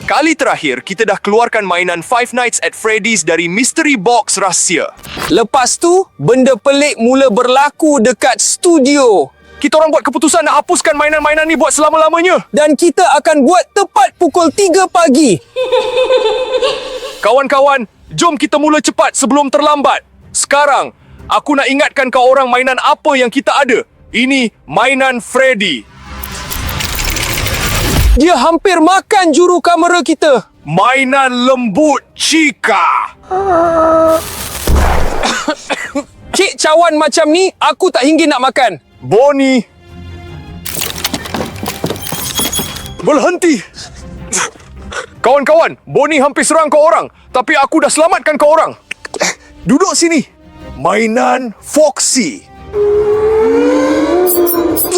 Kali terakhir, kita dah keluarkan mainan Five Nights at Freddy's dari Mystery Box rahsia. Lepas tu, benda pelik mula berlaku dekat studio. Kita orang buat keputusan nak hapuskan mainan-mainan ni buat selama-lamanya. Dan kita akan buat tepat pukul 3 pagi. Kawan-kawan, jom kita mula cepat sebelum terlambat. Sekarang, aku nak ingatkan kau orang mainan apa yang kita ada. Ini mainan Freddy. Dia hampir makan juru kamera kita. Mainan lembut Chica. Kek cawan macam ni, aku tak hinggir nak makan. Bonnie. Berhenti. Kawan-kawan, Bonnie hampir serang kau orang. Tapi aku dah selamatkan kau orang. Duduk sini. Mainan Foxy.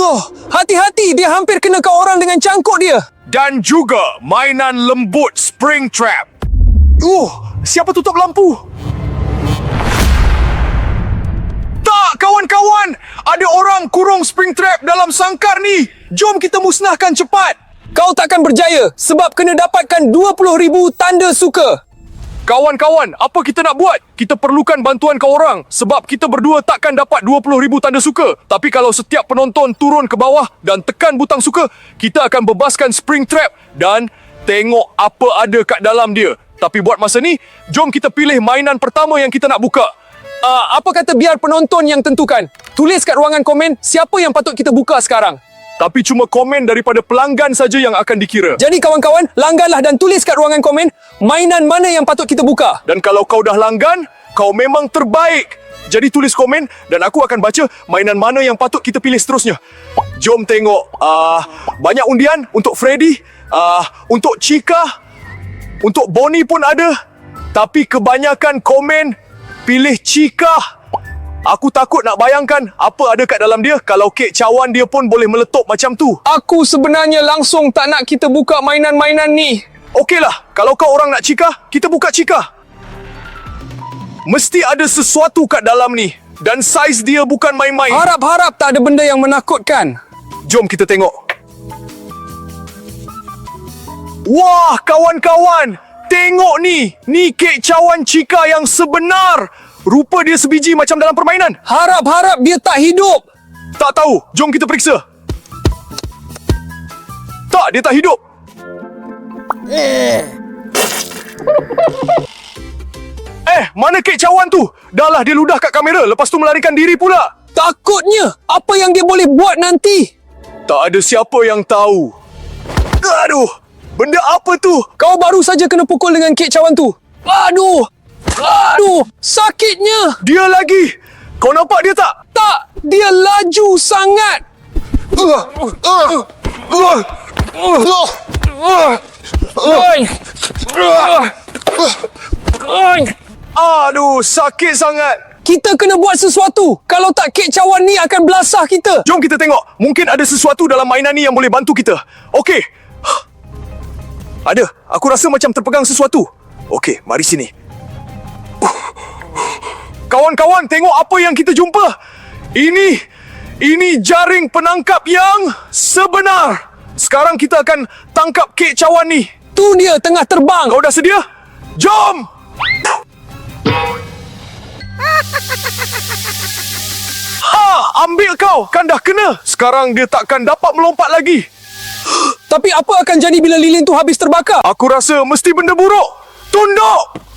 Oh, hati-hati, dia hampir kena kau orang dengan cangkuk dia. Dan juga mainan lembut Springtrap. Siapa tutup lampu? Tak, kawan-kawan. Ada orang kurung Springtrap dalam sangkar ni. Jom kita musnahkan cepat. Kau takkan berjaya sebab kena dapatkan 20,000 tanda suka. Kawan-kawan, apa kita nak buat? Kita perlukan bantuan kau orang sebab kita berdua takkan dapat 20,000 tanda suka. Tapi kalau setiap penonton turun ke bawah dan tekan butang suka, kita akan bebaskan Springtrap dan tengok apa ada kat dalam dia. Tapi buat masa ni, jom kita pilih mainan pertama yang kita nak buka. Apa kata biar penonton yang tentukan? Tulis kat ruangan komen siapa yang patut kita buka sekarang. Tapi cuma komen daripada pelanggan saja yang akan dikira. Jadi kawan-kawan, langganlah dan tulis kat ruangan komen mainan mana yang patut kita buka. Dan kalau kau dah langgan, kau memang terbaik. Jadi tulis komen dan aku akan baca mainan mana yang patut kita pilih seterusnya. Jom tengok. Banyak undian untuk Freddy, untuk Chica, untuk Bonnie pun ada. Tapi kebanyakan komen pilih Chica. Aku takut nak bayangkan apa ada kat dalam dia kalau kek cawan dia pun boleh meletup macam tu. Aku sebenarnya langsung tak nak kita buka mainan-mainan ni. Okeylah, kalau kau orang nak Chica, kita buka Chica. Mesti ada sesuatu kat dalam ni. Dan saiz dia bukan main-main. Harap-harap tak ada benda yang menakutkan. Jom kita tengok. Wah, kawan-kawan. Tengok ni. Ni kek cawan Chica yang sebenar. Rupa dia sebiji macam dalam permainan. Harap-harap dia tak hidup. Tak tahu. Jom kita periksa. Tak, dia tak hidup. Mana kek cawan tu? Dahlah dia ludah kat kamera. Lepas tu melarikan diri pula. Takutnya, apa yang dia boleh buat nanti? Tak ada siapa yang tahu. Aduh, benda apa tu? Kau baru saja kena pukul dengan kek cawan tu. Aduh, sakitnya. Dia lagi. Kau nampak dia tak? Tak, dia laju sangat. Aduh, sakit sangat. Kita kena buat sesuatu. Kalau tak, kek cawan ni akan belasah kita. Jom kita tengok. Mungkin ada sesuatu dalam mainan ni yang boleh bantu kita. Okey. Ada. Aku rasa macam terpegang sesuatu. Okey, mari sini. Kawan-kawan, tengok apa yang kita jumpa. Ini jaring penangkap yang sebenar. Sekarang kita akan tangkap kek cawan ni. Tu dia tengah terbang. Kau dah sedia? Jom! Ambil kau. Kan dah kena. Sekarang dia takkan dapat melompat lagi. Tapi apa akan jadi bila lilin tu habis terbakar? Aku rasa mesti benda buruk. Tunduk!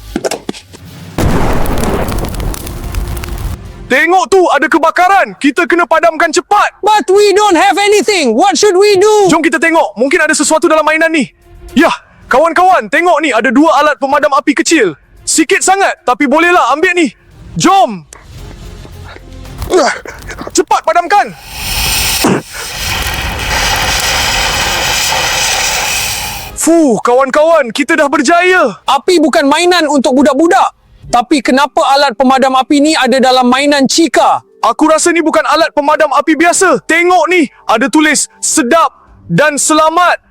Tengok tu, ada kebakaran. Kita kena padamkan cepat. But we don't have anything. What should we do? Jom kita tengok. Mungkin ada sesuatu dalam mainan ni. Yah, kawan-kawan, tengok ni. Ada 2 alat pemadam api kecil. Sikit sangat, tapi bolehlah ambil ni. Jom. Cepat padamkan. Kawan-kawan, kita dah berjaya. Api bukan mainan untuk budak-budak. Tapi kenapa alat pemadam api ni ada dalam mainan Chica? Aku rasa ni bukan alat pemadam api biasa. Tengok ni, ada tulis sedap dan selamat.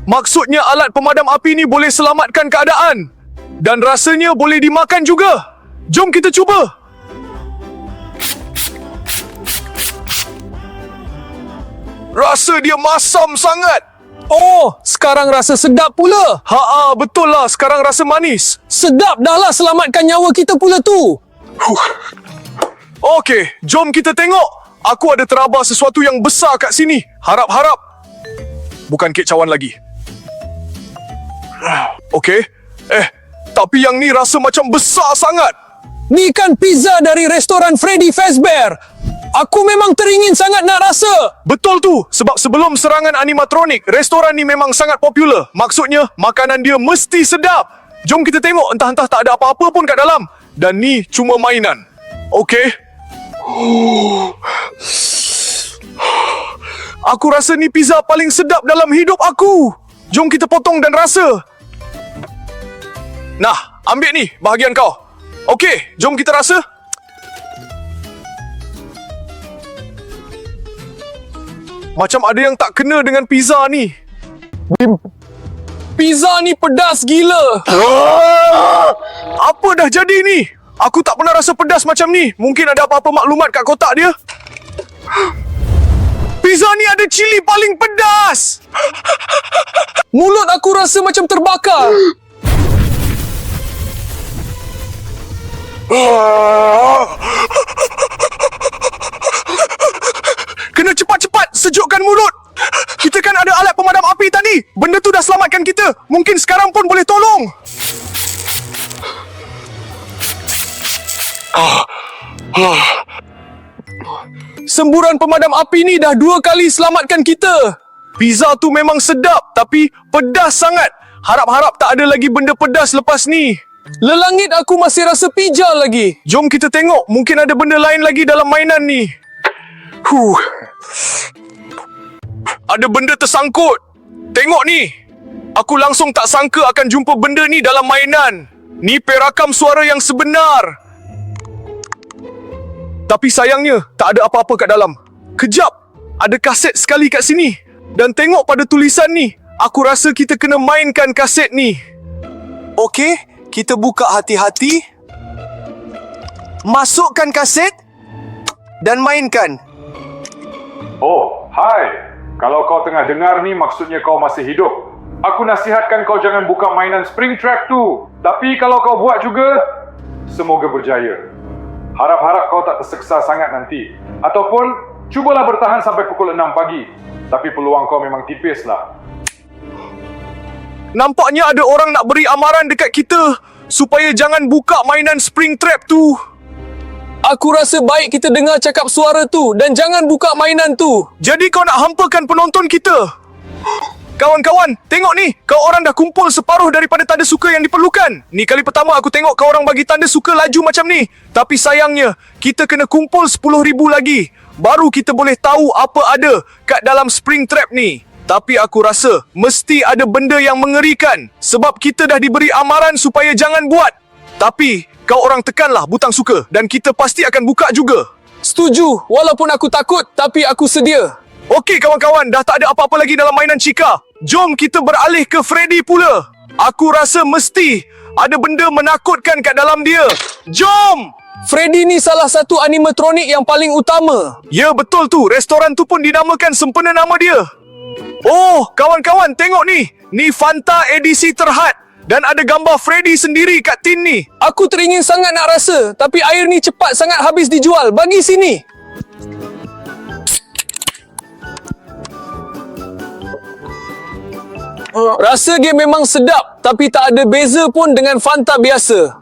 Maksudnya alat pemadam api ni boleh selamatkan keadaan. Dan rasanya boleh dimakan juga. Jom kita cuba. Rasa dia masam sangat. Oh, sekarang rasa sedap pula. Betul lah. Sekarang rasa manis. Sedap dah lah, selamatkan nyawa kita pula tu. Okey, jom kita tengok. Aku ada terabah sesuatu yang besar kat sini. Harap-harap. Bukan kek cawan lagi. Okey. Tapi yang ni rasa macam besar sangat. Ni kan pizza dari restoran Freddy Fazbear. Aku memang teringin sangat nak rasa. Betul tu. Sebab sebelum serangan animatronik, restoran ni memang sangat popular. Maksudnya, makanan dia mesti sedap. Jom kita tengok. Entah-entah tak ada apa-apa pun kat dalam. Dan ni cuma mainan. Okey. Aku rasa ni pizza paling sedap dalam hidup aku. Jom kita potong dan rasa. Nah, ambil ni bahagian kau. Okey, jom kita rasa. Macam ada yang tak kena dengan pizza ni. Pizza ni pedas gila. Apa dah jadi ni? Aku tak pernah rasa pedas macam ni. Mungkin ada apa-apa maklumat kat kotak dia. Pizza ni ada cili paling pedas. Mulut aku rasa macam terbakar. Kena cepat-cepat sejukkan mulut. Kita kan ada alat pemadam api tadi. Benda tu dah selamatkan kita. Mungkin sekarang pun boleh tolong. Semburan pemadam api ni dah 2 kali selamatkan kita. Pizza tu memang sedap tapi pedas sangat. Harap-harap tak ada lagi benda pedas lepas ni. Lelangit aku masih rasa pizza lagi. Jom kita tengok. Mungkin ada benda lain lagi dalam mainan ni. Ada benda tersangkut. Tengok ni. Aku langsung tak sangka akan jumpa benda ni dalam mainan. Ni perakam suara yang sebenar. Tapi sayangnya, tak ada apa-apa kat dalam. Kejap, ada kaset sekali kat sini. Dan tengok pada tulisan ni, aku rasa kita kena mainkan kaset ni. Okey, kita buka hati-hati. Masukkan kaset dan mainkan. Oh, hai. Kalau kau tengah dengar ni, maksudnya kau masih hidup. Aku nasihatkan kau jangan buka mainan Springtrap tu. Tapi kalau kau buat juga, semoga berjaya. Harap-harap kau tak terseksa sangat nanti. Ataupun, cubalah bertahan sampai pukul 6 pagi. Tapi peluang kau memang tipis lah. Nampaknya ada orang nak beri amaran dekat kita supaya jangan buka mainan Springtrap tu. Aku rasa baik kita dengar cakap suara tu dan jangan buka mainan tu. Jadi kau nak hampakan penonton kita? Kawan-kawan, tengok ni. Kau orang dah kumpul separuh daripada tanda suka yang diperlukan. Ni kali pertama aku tengok kau orang bagi tanda suka laju macam ni. Tapi sayangnya, kita kena kumpul 10,000 lagi. Baru kita boleh tahu apa ada kat dalam Springtrap ni. Tapi aku rasa mesti ada benda yang mengerikan. Sebab kita dah diberi amaran supaya jangan buat. Tapi, kau orang tekanlah butang suka dan kita pasti akan buka juga. Setuju, walaupun aku takut tapi aku sedia. Okey kawan-kawan, dah tak ada apa-apa lagi dalam mainan Chica. Jom kita beralih ke Freddy pula. Aku rasa mesti ada benda menakutkan kat dalam dia. Jom! Freddy ni salah satu animatronik yang paling utama. Ya betul tu, restoran tu pun dinamakan sempena nama dia. Oh, kawan-kawan tengok ni. Ni Fanta edisi terhad. Dan ada gambar Freddy sendiri kat tin ni. Aku teringin sangat nak rasa, tapi air ni cepat sangat habis dijual. Bagi sini. Rasa game memang sedap, tapi tak ada beza pun dengan Fanta biasa.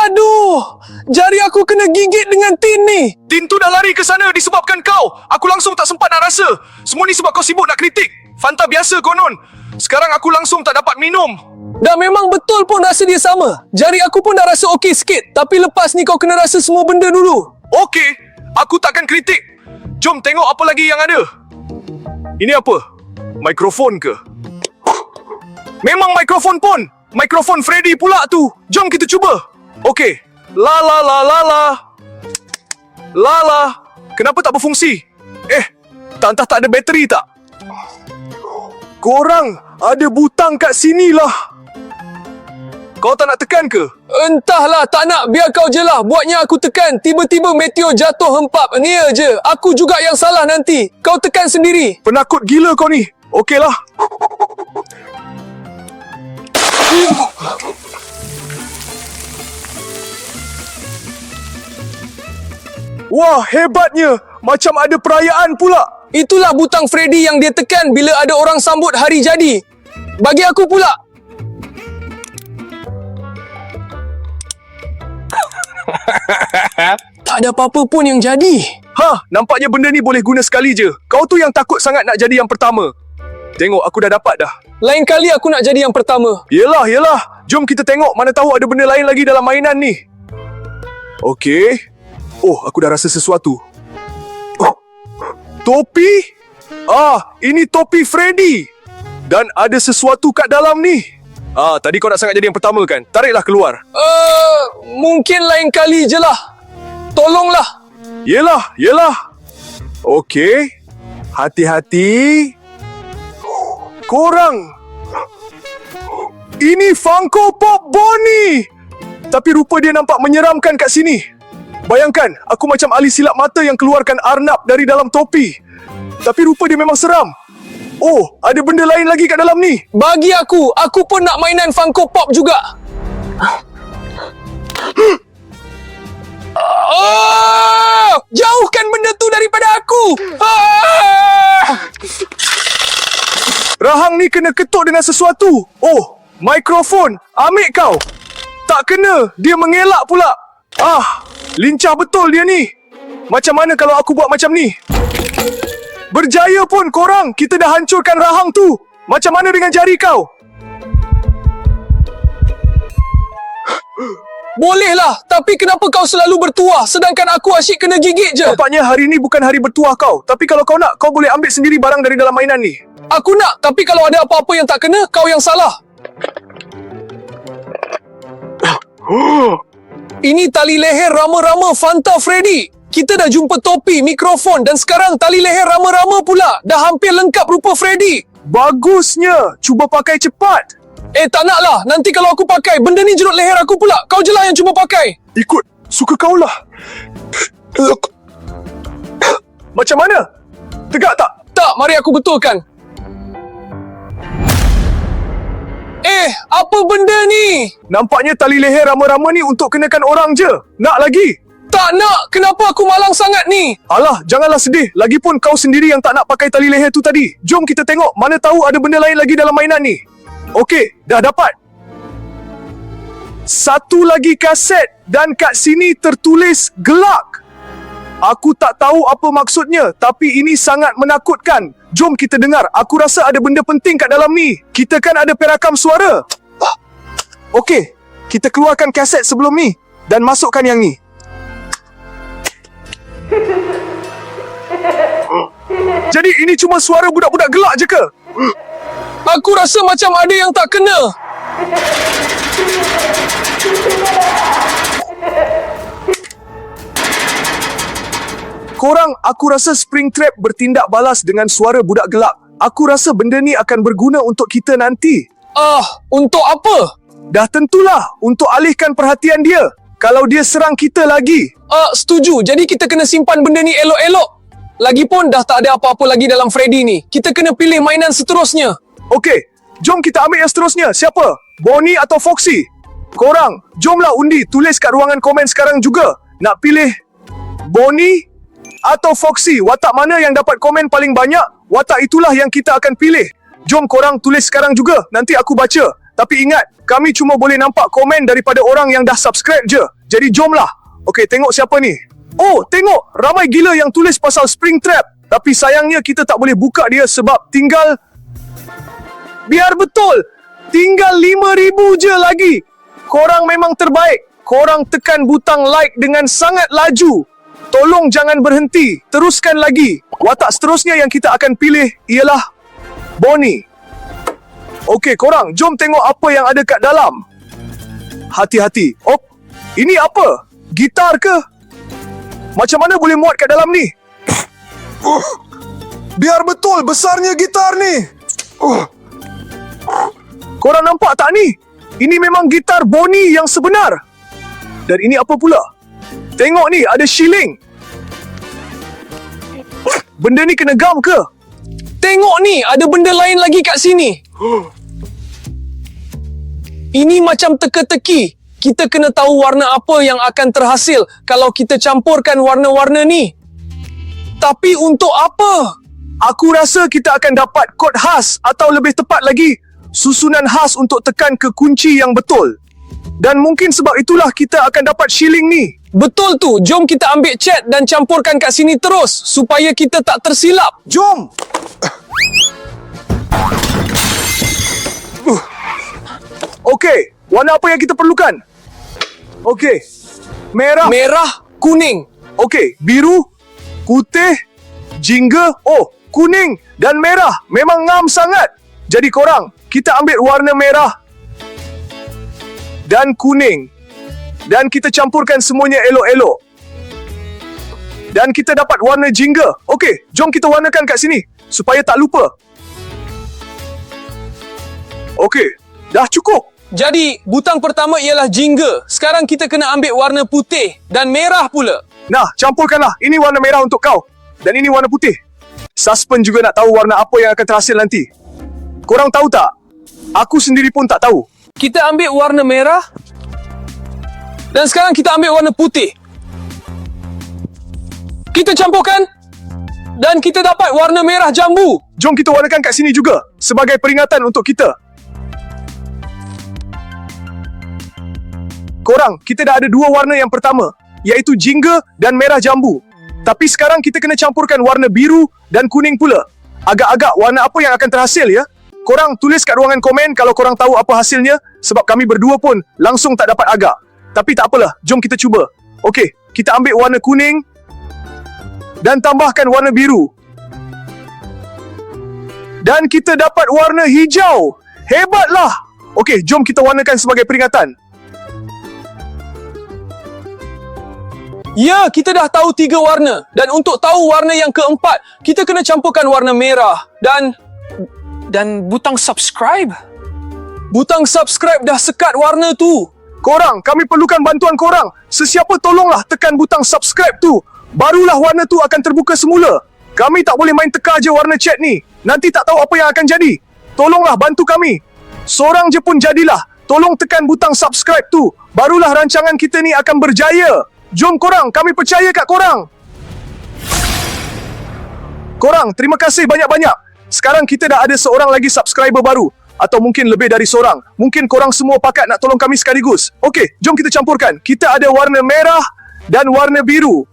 Aduh! Jari aku kena gigit dengan tin ni. Tin tu dah lari ke sana disebabkan kau. Aku langsung tak sempat nak rasa. Semua ni sebab kau sibuk nak kritik. Fanta biasa konon. Sekarang aku langsung tak dapat minum. Dah memang betul pun rasa dia sama. Jari aku pun dah rasa okey sikit. Tapi lepas ni kau kena rasa semua benda dulu. Okey, aku takkan kritik. Jom tengok apa lagi yang ada. Ini apa? Mikrofon ke? Memang mikrofon pun. Mikrofon Freddy pula tu. Jom kita cuba. Okey. La la la la la. La la. Kenapa tak berfungsi? Entah tak ada bateri tak? Korang ada butang kat sini lah. Kau tak nak tekan ke? Entahlah, tak nak. Biar kau je lah. Buatnya aku tekan. Tiba-tiba meteor jatuh hempap. Ni je. Aku juga yang salah nanti. Kau tekan sendiri. Penakut gila kau ni. Okeylah. Wah, hebatnya. Macam ada perayaan pula. Itulah butang Freddy yang dia tekan bila ada orang sambut hari jadi. Bagi aku pula. Tak ada apa-apa pun yang jadi. Nampaknya benda ni boleh guna sekali je. Kau tu yang takut sangat nak jadi yang pertama. Tengok, aku dah dapat dah. Lain kali aku nak jadi yang pertama. Yelah. Jom kita tengok, mana tahu ada benda lain lagi dalam mainan ni. Okey. Oh, aku dah rasa sesuatu. Oh, topi? Ini topi Freddy. Dan ada sesuatu kat dalam ni. Tadi kau nak sangat jadi yang pertama kan? Tariklah keluar. Mungkin lain kali je lah. Tolonglah. Yelah. Okey. Hati-hati. Korang. Ini Funko Pop Bonnie. Tapi rupa dia nampak menyeramkan kat sini. Bayangkan, aku macam ahli silap mata yang keluarkan arnab dari dalam topi. Tapi rupa dia memang seram. Oh, ada benda lain lagi kat dalam ni. Bagi aku pun nak mainan Funko Pop juga. Jauhkan benda tu daripada aku. Rahang ni kena ketuk dengan sesuatu. Oh, mikrofon. Ambil kau. Tak kena. Dia mengelak pula. Lincah betul dia ni. Macam mana kalau aku buat macam ni? Berjaya pun korang. Kita dah hancurkan rahang tu. Macam mana dengan jari kau? Bolehlah, tapi kenapa kau selalu bertuah sedangkan aku asyik kena gigit je? Nampaknya hari ni bukan hari bertuah kau. Tapi kalau kau nak, kau boleh ambil sendiri barang dari dalam mainan ni. Aku nak, tapi kalau ada apa-apa yang tak kena, kau yang salah. Ini tali leher rama-rama Fanta Freddy. Kita dah jumpa topi, mikrofon dan sekarang tali leher rama-rama pula. Dah hampir lengkap rupa Freddy. Bagusnya. Cuba pakai cepat. Tak naklah. Nanti kalau aku pakai, benda ni jerut leher aku pula. Kau je lah yang cuba pakai. Ikut. Suka kau lah. Macam mana? Tegak tak? Tak, mari aku betulkan. Apa benda ni? Nampaknya tali leher rama-rama ni untuk kenakan orang je. Nak lagi? Tak nak. Kenapa aku malang sangat ni? Alah, janganlah sedih. Lagipun kau sendiri yang tak nak pakai tali leher tu tadi. Jom kita tengok. Mana tahu ada benda lain lagi dalam mainan ni. Okey, dah dapat. Satu lagi kaset dan kat sini tertulis gelak. Aku tak tahu apa maksudnya, tapi ini sangat menakutkan. Jom kita dengar. Aku rasa ada benda penting kat dalam ni. Kita kan ada perakam suara. Okey, kita keluarkan kaset sebelum ni dan masukkan yang ni. Jadi ini cuma suara budak-budak gelak je ke? Aku rasa macam ada yang tak kena. Korang, aku rasa Springtrap bertindak balas dengan suara budak gelap. Aku rasa benda ni akan berguna untuk kita nanti. Untuk apa? Dah tentulah untuk alihkan perhatian dia. Kalau dia serang kita lagi. Setuju. Jadi kita kena simpan benda ni elok-elok. Lagipun dah tak ada apa-apa lagi dalam Freddy ni. Kita kena pilih mainan seterusnya. Okey, jom kita ambil yang seterusnya. Siapa? Bonnie atau Foxy? Korang, jomlah undi. Tulis kat ruangan komen sekarang juga. Nak pilih Bonnie atau Foxy? Watak mana yang dapat komen paling banyak? Watak itulah yang kita akan pilih. Jom korang tulis sekarang juga. Nanti aku baca. Tapi ingat, kami cuma boleh nampak komen daripada orang yang dah subscribe je. Jadi jomlah. Okey, tengok siapa ni. Oh, tengok. Ramai gila yang tulis pasal Springtrap. Tapi sayangnya kita tak boleh buka dia sebab tinggal... Biar betul. Tinggal 5,000 je lagi. Korang memang terbaik. Korang tekan butang like dengan sangat laju. Tolong jangan berhenti. Teruskan lagi. Watak seterusnya yang kita akan pilih ialah Bonnie. Okey, korang, jom tengok apa yang ada kat dalam. Hati-hati. Oh, ini apa? Gitar ke? Macam mana boleh muat kat dalam ni? Biar betul besarnya gitar ni. Korang nampak tak ni? Ini memang gitar Bonnie yang sebenar. Dan ini apa pula? Tengok ni, ada shilling. Benda ni kena gam ke? Tengok ni, ada benda lain lagi kat sini. Ini macam teka-teki. Kita kena tahu warna apa yang akan terhasil kalau kita campurkan warna-warna ni. Tapi untuk apa? Aku rasa kita akan dapat kod khas atau lebih tepat lagi, susunan khas untuk tekan ke kunci yang betul. Dan mungkin sebab itulah kita akan dapat shilling ni. Betul tu, jom kita ambil cat dan campurkan kat sini terus supaya kita tak tersilap. Jom! Okey, warna apa yang kita perlukan? Okey, merah. Merah, kuning. Okey, biru, putih, jingga, kuning dan merah. Memang ngam sangat. Jadi korang, kita ambil warna merah dan kuning. Dan kita campurkan semuanya elok-elok. Dan kita dapat warna jingga. Okey, jom kita warnakan kat sini supaya tak lupa. Okey, dah cukup. Jadi, butang pertama ialah jingga. Sekarang kita kena ambil warna putih dan merah pula. Nah, campurkanlah. Ini warna merah untuk kau. Dan ini warna putih. Suspen juga nak tahu warna apa yang akan terhasil nanti. Korang tahu tak? Aku sendiri pun tak tahu. Kita ambil warna merah. Dan sekarang kita ambil warna putih. Kita campurkan. Dan kita dapat warna merah jambu. Jom kita warnakan kat sini juga. Sebagai peringatan untuk kita. Korang, kita dah ada dua warna yang pertama, iaitu jingga dan merah jambu. Tapi sekarang kita kena campurkan warna biru dan kuning pula. Agak-agak warna apa yang akan terhasil ya? Korang tulis kat ruangan komen kalau korang tahu apa hasilnya, sebab kami berdua pun langsung tak dapat agak. Tapi tak apalah, jom kita cuba. Okey, kita ambil warna kuning dan tambahkan warna biru. Dan kita dapat warna hijau. Hebatlah! Okey, jom kita warnakan sebagai peringatan. Ya, kita dah tahu 3 warna. Dan untuk tahu warna yang keempat, kita kena campurkan warna merah. Dan butang subscribe. Butang subscribe dah sekat warna tu. Korang, kami perlukan bantuan korang. Sesiapa tolonglah tekan butang subscribe tu. Barulah warna tu akan terbuka semula. Kami tak boleh main teka je warna chat ni. Nanti tak tahu apa yang akan jadi. Tolonglah bantu kami. Seorang je pun jadilah. Tolong tekan butang subscribe tu. Barulah rancangan kita ni akan berjaya. Jom korang, kami percaya kat korang. Korang, terima kasih banyak-banyak. Sekarang kita dah ada seorang lagi subscriber baru. Atau mungkin lebih dari seorang. Mungkin korang semua pakat nak tolong kami sekaligus. Okey, jom kita campurkan. Kita ada warna merah dan warna biru.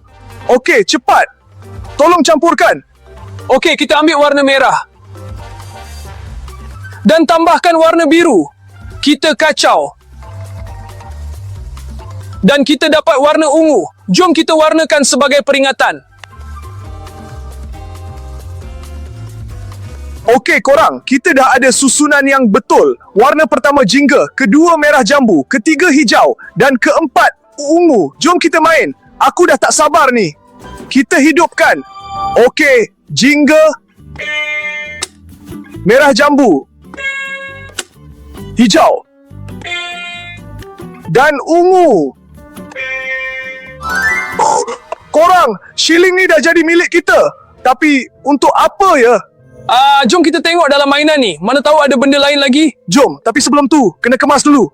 Okey, cepat. Tolong campurkan. Okey, kita ambil warna merah. Dan tambahkan warna biru. Kita kacau. Dan kita dapat warna ungu. Jom kita warnakan sebagai peringatan. Okey korang, kita dah ada susunan yang betul. Warna pertama jingga, kedua merah jambu, ketiga hijau dan keempat ungu. Jom kita main. Aku dah tak sabar ni. Kita hidupkan. Okey, jingga, merah jambu, hijau dan ungu. Korang, shilling ni dah jadi milik kita. Tapi untuk apa ya? Jom kita tengok dalam mainan ni. Mana tahu ada benda lain lagi. Jom, tapi sebelum tu, kena kemas dulu.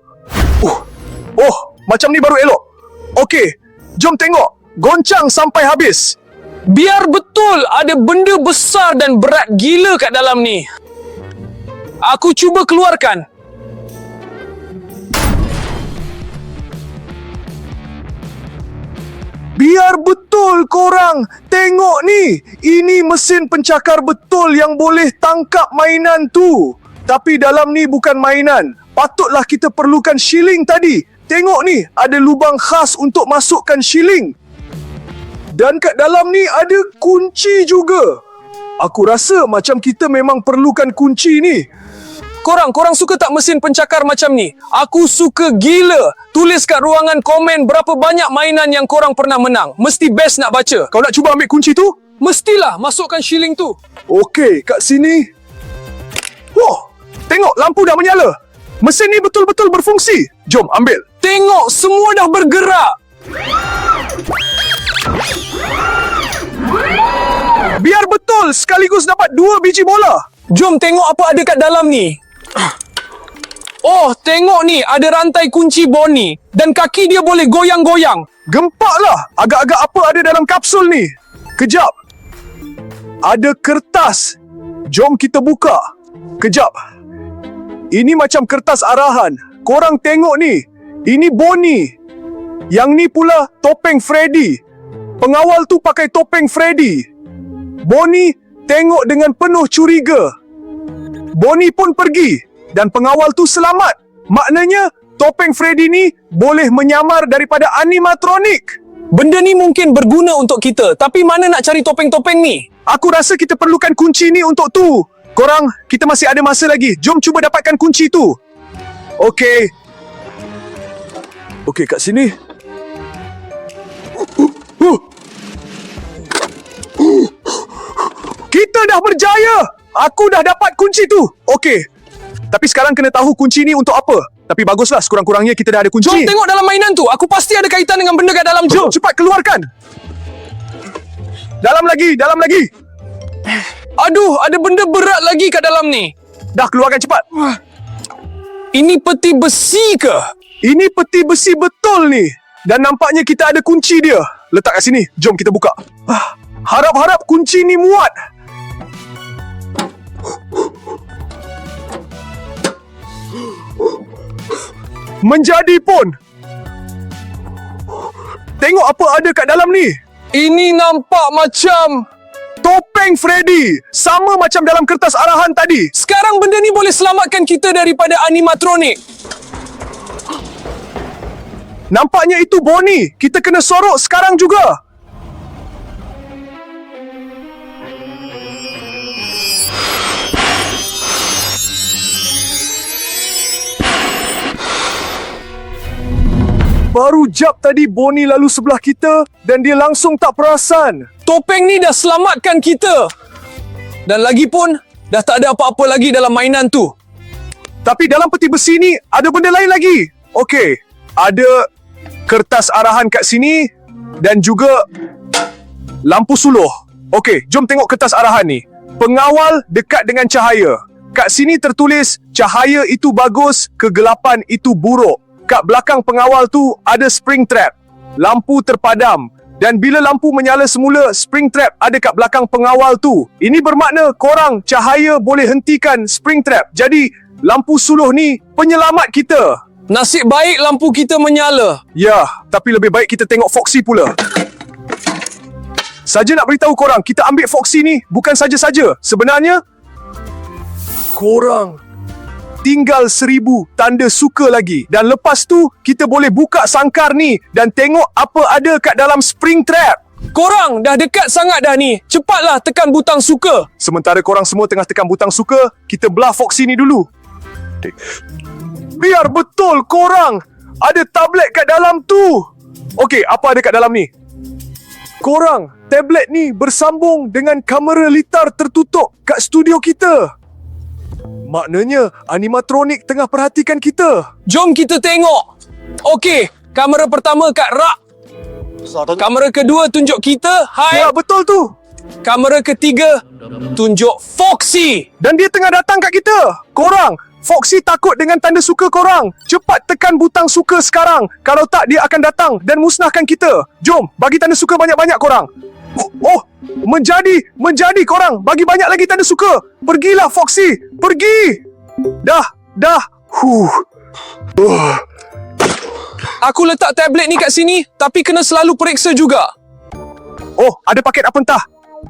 Macam ni baru elok. Okey, jom tengok. Goncang sampai habis. Biar betul ada benda besar dan berat gila kat dalam ni. Aku cuba keluarkan. Biar betul korang. Tengok ni. Ini mesin pencakar betul yang boleh tangkap mainan tu. Tapi dalam ni bukan mainan. Patutlah kita perlukan shilling tadi. Tengok ni. Ada lubang khas untuk masukkan shilling. Dan kat dalam ni ada kunci juga. Aku rasa macam kita memang perlukan kunci ni. Korang suka tak mesin pencakar macam ni? Aku suka gila. Tulis kat ruangan komen berapa banyak mainan yang korang pernah menang. Mesti best nak baca. Kau nak cuba ambil kunci tu? Mestilah masukkan shilling tu. Okey, kat sini. Wah, tengok lampu dah menyala. Mesin ni betul-betul berfungsi. Jom, ambil. Tengok, semua dah bergerak. Biar betul sekaligus dapat 2 biji bola. Jom tengok apa ada kat dalam ni. Oh, tengok ni, ada rantai kunci Bonnie. Dan kaki dia boleh goyang-goyang. Gempaklah. Agak-agak apa ada dalam kapsul ni. Kejap. Ada kertas. Jom kita buka. Kejap. Ini macam kertas arahan. Korang tengok ni. Ini Bonnie. Yang ni pula topeng Freddy. Pengawal tu pakai topeng Freddy. Bonnie tengok dengan penuh curiga. Bonnie pun pergi. Dan pengawal tu selamat. Maknanya, topeng Freddy ni boleh menyamar daripada animatronik. Benda ni mungkin berguna untuk kita. Tapi mana nak cari topeng-topeng ni? Aku rasa kita perlukan kunci ni untuk tu. Korang, kita masih ada masa lagi. Jom cuba dapatkan kunci tu. Okey. Okey, kat sini. Kita dah berjaya. Aku dah dapat kunci tu. Okey. Tapi sekarang kena tahu kunci ni untuk apa. Tapi baguslah, sekurang-kurangnya kita dah ada kunci. Jom tengok dalam mainan tu. Aku pasti ada kaitan dengan benda kat dalam. Jom. Cepat keluarkan. Dalam lagi, dalam lagi. Aduh, ada benda berat lagi kat dalam ni. Dah keluarkan cepat. Ini peti besi ke? Ini peti besi betul ni. Dan nampaknya kita ada kunci dia. Letak kat sini. Jom kita buka. Harap-harap kunci ni muat. Menjadi pun. Tengok apa ada kat dalam ni. Ini nampak macam... Topeng Freddy. Sama macam dalam kertas arahan tadi. Sekarang benda ni boleh selamatkan kita daripada animatronik. Nampaknya itu Bonnie. Kita kena sorok sekarang juga. Baru jap tadi Bonnie lalu sebelah kita dan dia langsung tak perasan. Topeng ni dah selamatkan kita. Dan lagipun, dah tak ada apa-apa lagi dalam mainan tu. Tapi dalam peti besi ni ada benda lain lagi. Okey, ada kertas arahan kat sini dan juga lampu suluh. Okey, jom tengok kertas arahan ni. Pengawal dekat dengan cahaya. Kat sini tertulis, cahaya itu bagus, kegelapan itu buruk. Kat belakang pengawal tu ada spring trap. Lampu terpadam. Dan bila lampu menyala semula, spring trap ada kat belakang pengawal tu. Ini bermakna korang cahaya boleh hentikan spring trap. Jadi, lampu suluh ni penyelamat kita. Nasib baik lampu kita menyala. Ya, tapi lebih baik kita tengok Foxy pula. Saja nak beritahu korang, kita ambil Foxy ni bukan saja-saja. Sebenarnya, korang tinggal 1000 tanda suka lagi. Dan lepas tu, kita boleh buka sangkar ni dan tengok apa ada kat dalam spring trap. Korang dah dekat sangat dah ni. Cepatlah tekan butang suka. Sementara korang semua tengah tekan butang suka, kita belah Foxy ni dulu. Biar betul korang ada tablet kat dalam tu. Okey, apa ada kat dalam ni? Korang, tablet ni bersambung dengan kamera litar tertutup kat studio kita. Maknanya animatronik tengah perhatikan kita. Jom kita tengok. Okey, kamera pertama kat rak. Kamera kedua tunjuk kita. Hai. Ya, betul tu. Kamera ketiga tunjuk Foxy. Dan dia tengah datang kat kita. Korang, Foxy takut dengan tanda suka korang. Cepat tekan butang suka sekarang. Kalau tak, dia akan datang dan musnahkan kita. Jom, bagi tanda suka banyak-banyak korang. Oh, menjadi korang. Bagi banyak lagi tanda suka. Pergilah Foxy, pergi. Dah. Aku letak tablet ni kat sini, tapi kena selalu periksa juga. Oh, ada paket apa entah.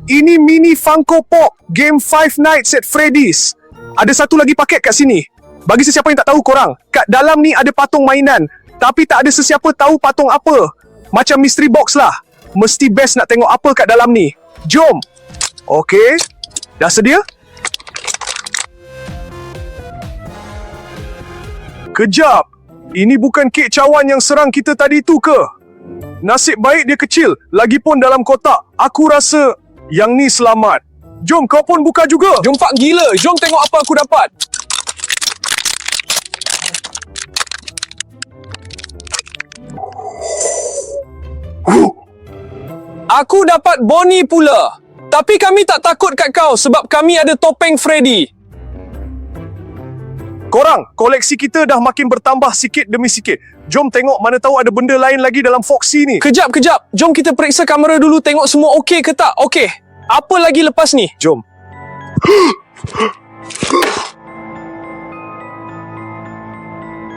Ini mini Funko Pop game Five Nights at Freddy's. Ada satu lagi paket kat sini. Bagi sesiapa yang tak tahu korang, kat dalam ni ada patung mainan, tapi tak ada sesiapa tahu patung apa. Macam mystery box lah. Mesti best nak tengok apa kat dalam ni. Jom. Okey. Dah sedia? Kejap. Ini bukan kek cawan yang serang kita tadi tu ke? Nasib baik dia kecil. Lagipun dalam kotak. Aku rasa yang ni selamat. Jom, kau pun buka juga. Jompak gila. Jom tengok apa aku dapat. Aku dapat Bonnie pula. Tapi kami tak takut kat kau sebab kami ada topeng Freddy. Korang, koleksi kita dah makin bertambah sikit demi sikit. Jom tengok mana tahu ada benda lain lagi dalam Foxy ni. Kejap. Jom kita periksa kamera dulu tengok semua okey ke tak. Okey. Apa lagi lepas ni? Jom.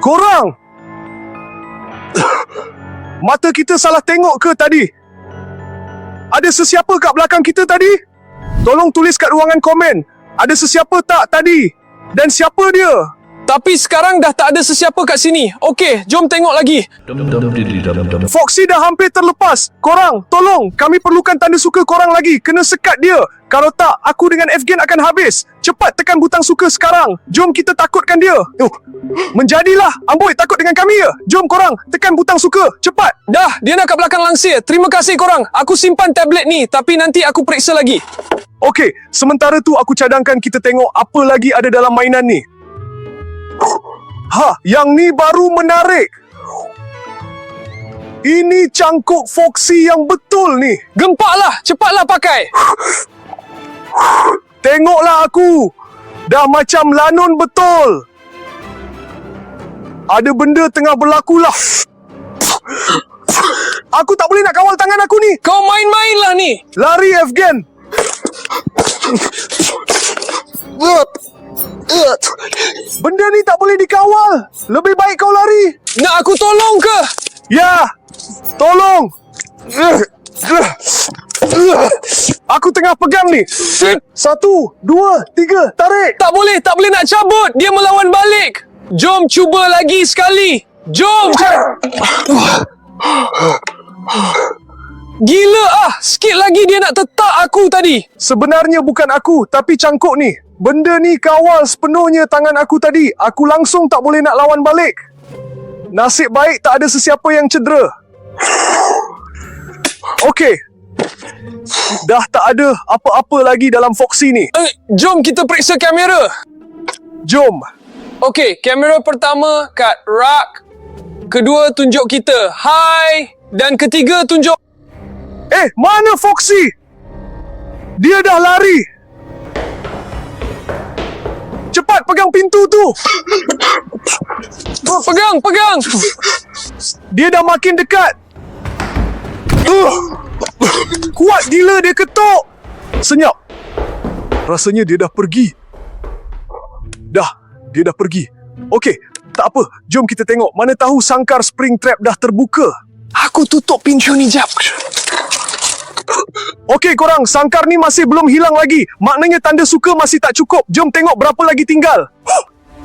Korang! Mata kita salah tengok ke tadi? Ada sesiapa kat belakang kita tadi? Tolong tulis kat ruangan komen. Ada sesiapa tak tadi? Dan siapa dia? Tapi sekarang dah tak ada sesiapa kat sini. Okey, jom tengok lagi. Foxy dah hampir terlepas. Korang, tolong. Kami perlukan tanda suka korang lagi. Kena sekat dia. Kalau tak, aku dengan Evgen akan habis. Cepat tekan butang suka sekarang. Jom kita takutkan dia. Menjadilah. Amboi, takut dengan kami ya? Jom korang, tekan butang suka. Cepat. Dah, dia nak kat belakang langsir. Terima kasih korang. Aku simpan tablet ni, tapi nanti aku periksa lagi. Okey, sementara tu aku cadangkan kita tengok apa lagi ada dalam mainan ni. Yang ni baru menarik. Ini cangkuk Foxy yang betul ni. Gempaklah, cepatlah pakai. Tengoklah aku. Dah macam lanun betul. Ada benda tengah berlaku lah. Aku tak boleh nak kawal tangan aku ni. Kau main-main lah ni. Lari, Evgen. Benda ni tak boleh dikawal. Lebih baik kau lari. Nak aku tolong ke? Ya, tolong. Aku tengah pegang ni. 1, 2, 3, tarik. Tak boleh nak cabut. Dia melawan balik. Jom cuba lagi sekali. Jom. Gila sikit lagi dia nak tetak aku tadi. Sebenarnya bukan aku, tapi cangkuk ni. Benda ni kawal sepenuhnya tangan aku tadi. Aku langsung tak boleh nak lawan balik. Nasib baik tak ada sesiapa yang cedera. Okey. Dah tak ada apa-apa lagi dalam Foxy ni. Jom kita periksa kamera. Jom. Okey, kamera pertama kat rak. Kedua tunjuk kita hi. Dan ketiga tunjuk... Mana Foxy? Dia dah lari. Cepat pegang pintu tu. Pegang. Dia dah makin dekat. Kuat gila dia ketuk. Senyap. Rasanya dia dah pergi. Dia dah pergi. Okey, tak apa. Jom kita tengok. Mana tahu sangkar spring trap dah terbuka. Aku tutup pintu ni jap. Okey korang, sangkar ni masih belum hilang lagi. Maknanya tanda suka masih tak cukup. Jom tengok berapa lagi tinggal.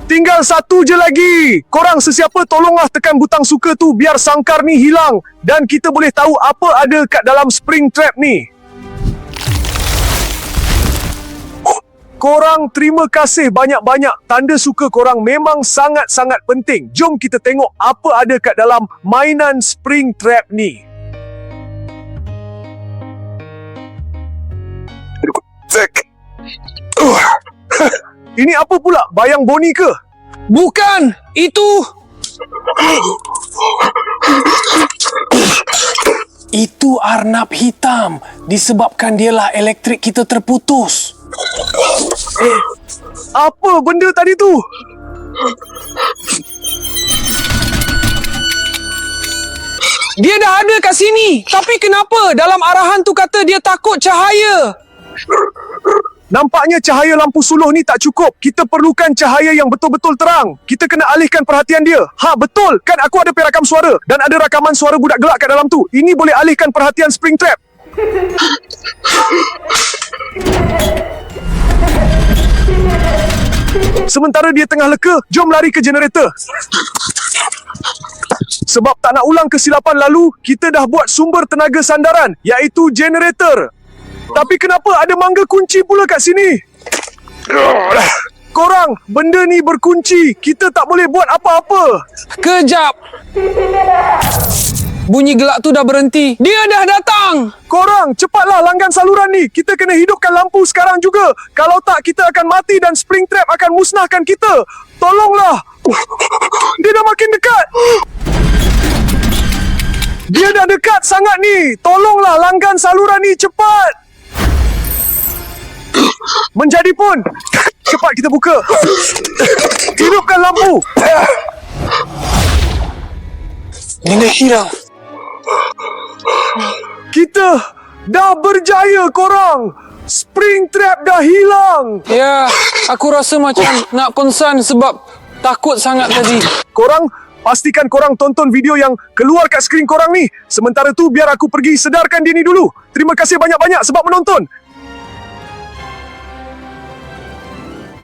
Tinggal 1 je lagi. Korang sesiapa tolonglah tekan butang suka tu biar sangkar ni hilang. Dan kita boleh tahu apa ada kat dalam spring trap ni. Korang terima kasih banyak-banyak. Tanda suka korang memang sangat-sangat penting. Jom kita tengok apa ada kat dalam mainan spring trap ni. Ini apa pula? Bayang Bonnie ke? Bukan, itu... Itu arnab hitam. Disebabkan dialah elektrik kita terputus. Apa benda tadi tu? Dia dah ada kat sini. Tapi kenapa dalam arahan tu kata dia takut cahaya? Nampaknya cahaya lampu suluh ni tak cukup. Kita perlukan cahaya yang betul-betul terang. Kita kena alihkan perhatian dia. Betul. Kan aku ada perakam suara. Dan ada rakaman suara budak gelak kat dalam tu. Ini boleh alihkan perhatian spring trap. Sementara dia tengah leka, jom lari ke generator. Sebab tak nak ulang kesilapan lalu, kita dah buat sumber tenaga sandaran, iaitu generator. Tapi kenapa ada mangga kunci pula kat sini? Korang, benda ni berkunci. Kita tak boleh buat apa-apa. Kejap. Bunyi gelak tu dah berhenti. Dia dah datang. Korang, cepatlah langgan saluran ni. Kita kena hidupkan lampu sekarang juga. Kalau tak, kita akan mati dan spring trap akan musnahkan kita. Tolonglah. Dia dah makin dekat. Dia dah dekat sangat ni. Tolonglah langgan saluran ni cepat. Menjadi pun. Cepat kita buka. Hidupkan lampu. Dia dah hilang. Kita dah berjaya korang. Spring trap dah hilang. Ya, aku rasa macam nak concern sebab takut sangat tadi. Korang, pastikan korang tonton video yang keluar kat skrin korang ni. Sementara tu biar aku pergi sedarkan dia ni dulu. Terima kasih banyak-banyak sebab menonton.